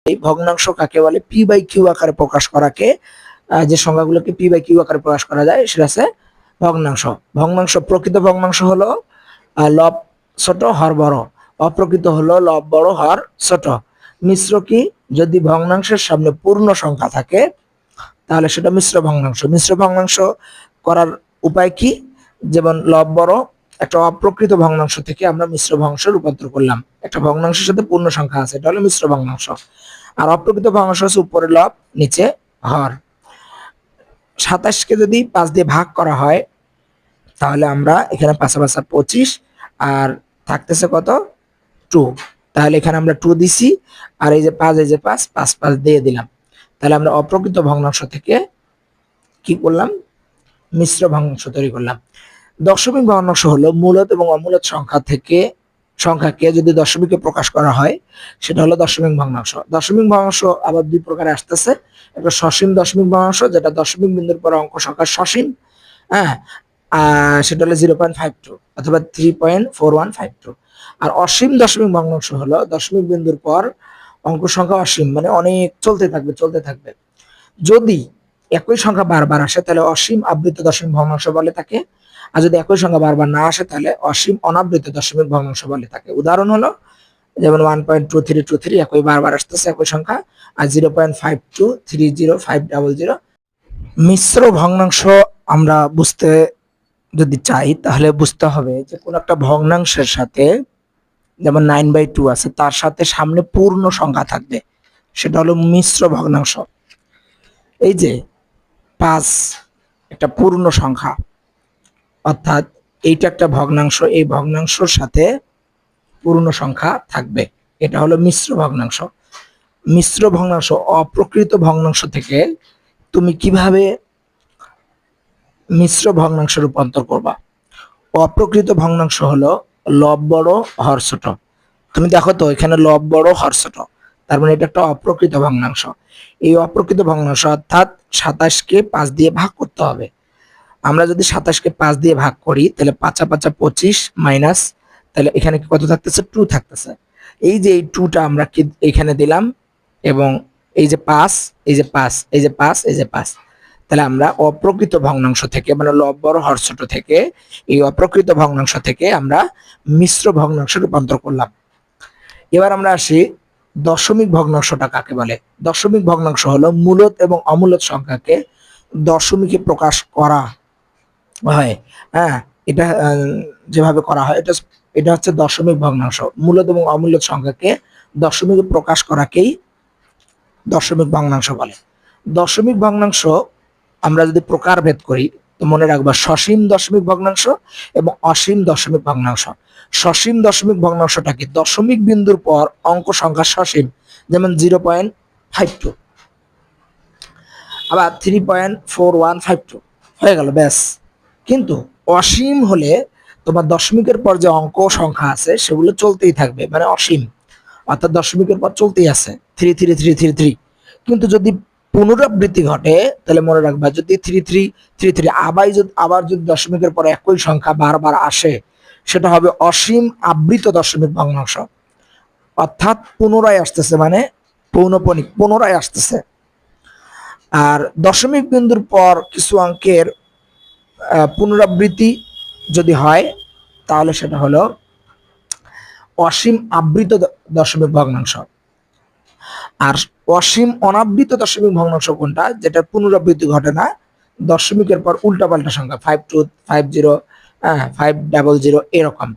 এই ভগ্নাংশ কাকে বলে? পি বাই কিউ আকারে প্রকাশ করাকে, যে সংখ্যাগুলোকে পি বাই কিউ আকারে প্রকাশ করা যায় সেটা আছে ভগ্নাংশ। ভগ্নাংশ, প্রকৃত ভগ্নাংশ হলো লব ছোট হর বড়, অপ্রকৃত হলো লব বড় হর ছোট। মিশ্র কি? যদি ভগ্নাংশের সামনে পূর্ণ সংখ্যা থাকে তাহলে সেটা মিশ্র ভগ্নাংশ। মিশ্র ভগ্নাংশ করার উপায় কি? যেমন লব বড়, একটা অপ্রকৃত ভগ্নাংশ থেকে আমরা মিশ্র ভগ্নাংশে রূপান্তর করলাম। একটা ভগ্নাংশের সাথে পূর্ণ সংখ্যা আছে, এটা হলো মিশ্র ভগ্নাংশ। আর অপ্রকৃত ভগ্নাংশ হচ্ছে উপরে লব নিচে হর। 27কে যদি 5 দিয়ে ভাগ করা হয় তাহলে আমরা এখানে 5 5 25 আর থাকতেছে কত? 2। তাহলে এখানে আমরা 2 দিছি, আর এই যে 5, এই যে 5 5 5 দিয়ে দিলাম। তাহলে আমরা অপ্রকৃত ভগ্নাংশ থেকে কি করলাম? মিশ্র ভগ্নাংশ তৈরি করলাম। দশমিক ভগ্নাংশ হলো মূলদ এবং অমূলদ সংখ্যাকে যদি দশমিকে প্রকাশ করা হয় সেটা হলো দশমিক ভগ্নাংশ। দশমিক ভগ্নাংশ আবার দুই প্রকারে আসতেছে। একটা সসীম দশমিক ভগ্নাংশ, যেটা দশমিক বিন্দুর পর অঙ্ক সংখ্যা সসীম, হ্যাঁ, সেটা হলো 0.52 অথবা 3.4152। আর অসীম দশমিক ভগ্নাংশ হলো দশমিক বিন্দুর পর অঙ্ক সংখ্যা অসীম, মানে অনেক চলতে থাকবে। যদি একই সংখ্যা বারবার আসে তাহলে অসীম আবৃত দশমিক ভগ্নাংশ বলে থাকে। আর যদি একই সংখ্যা বারবার না আসে তাহলে অসীম অনাবৃত দশমিক ভগ্নাংশ বলে থাকে। উদাহরণ হলো যেমন 1.2323 একই বারবার আসতেছে একই সংখ্যা, আর 0.5230500। মিশ্র ভগ্নাংশ আমরা বুঝতে যদি চাই তাহলে বুঝতে হবে যে কোন একটা ভগ্নাংশের সাথে, যেমন 9/2 আছে, তার সাথে সামনে পূর্ণ সংখ্যা থাকবে, সেটা হলো মিশ্র ভগ্নাংশ। এই যে 5 একটা পূর্ণ সংখ্যা, অর্থাৎ এইটা একটা ভগ্নাংশ, এই ভগ্নাংশের সাথে পূর্ণ সংখ্যা থাকবে, এটা হলো মিশ্র ভগ্নাংশ। মিশ্র ভগ্নাংশ, অপ্রকৃত ভগ্নাংশ থেকে তুমি কিভাবে মিশ্র ভগ্নাংশে রূপান্তর করবা? অপ্রকৃত ভগ্নাংশ হলো লব বড় হর ছোট। তুমি দেখো তো এখানে লব বড় হর ছোট, তার মানে এটা একটা অপ্রকৃত ভগ্নাংশ। এই অপ্রকৃত ভগ্নাংশ অর্থাৎ 27কে 5 দিয়ে ভাগ করতে হবে। আমরা যদি 27কে 5 দিয়ে ভাগ করি তাহলে 5 5 25 মাইনাস, তাহলে এখানে কত থাকতেছে? 2 থাকতেছে। এই যে এই 2টা আমরা কি এখানে দিলাম, এবং এই যে 5, এই যে 5, এই যে 5, এই যে 5, তাহলে আমরা অপ্রকৃত ভগ্নাংশ থেকে, মানে লব বড় হর ছোট থেকে, এই অপ্রকৃত ভগ্নাংশ থেকে আমরা মিশ্র ভগ্নাংশে রূপান্তর করলাম। এবার আমরা আসি দশমিক ভগ্নাংশটা কাকে বলে। দশমিক ভগ্নাংশ হলো মূলদ এবং অমূলদ সংখ্যাকে দশমিকে প্রকাশ করা হয়। হ্যাঁ, এটা যেভাবে করা হয় এটা হচ্ছে দশমিক ভগ্নাংশ। মূলদ এবং অমূলদ সংখ্যাকে দশমিকে প্রকাশ করাকেই দশমিক ভগ্নাংশ বলে। দশমিক ভগ্নাংশ আমরা যদি প্রকারভেদ করি তো মনে রাখবা সসীম দশমিক ভগ্নাংশ এবং অসীম দশমিক ভগ্নাংশ। সসীম দশমিক ভগ্নাংশটা কি? দশমিক বিন্দুর পর অঙ্ক সংখ্যা সসীম, যেমন 0.52, আবার 3.4152 হয়ে গেল, ব্যাস। কিন্তু অসীম হলে তোমার দশমিকের পর যে অঙ্ক সংখ্যা আছে সেগুলো চলতেই থাকবে, মানে অসীম, অর্থাৎ দশমিকের পর চলতেই আছে 33333। কিন্তু যদি পুনরাবৃত্তি ঘটে তাহলে মনে রাখবা যদি 3333 আবার যদি দশমিকের পর একই সংখ্যা বারবার আসে সেটা হবে অসীম আবৃত দশমিক ভগ্নাংশ, অর্থাৎ পুনরায় আসতেছে, মানে পৌনঃপুনিক পুনরায় আসতেছে। আর দশমিক বিন্দুর পর কিছু অঙ্কের পুনরাবৃত্তি যদি হয় তাহলে সেটা হলো অসীম আবৃত দশমিক ভগ্নাংশ। আর অসীম অনাবৃত দশমিক ভগ্নাংশ কোনটা? যেটা পুনরাবৃত্তি ঘটে না, দশমিকের পর উল্টাপাল্টা সংখ্যা 5250, 500 এরকম।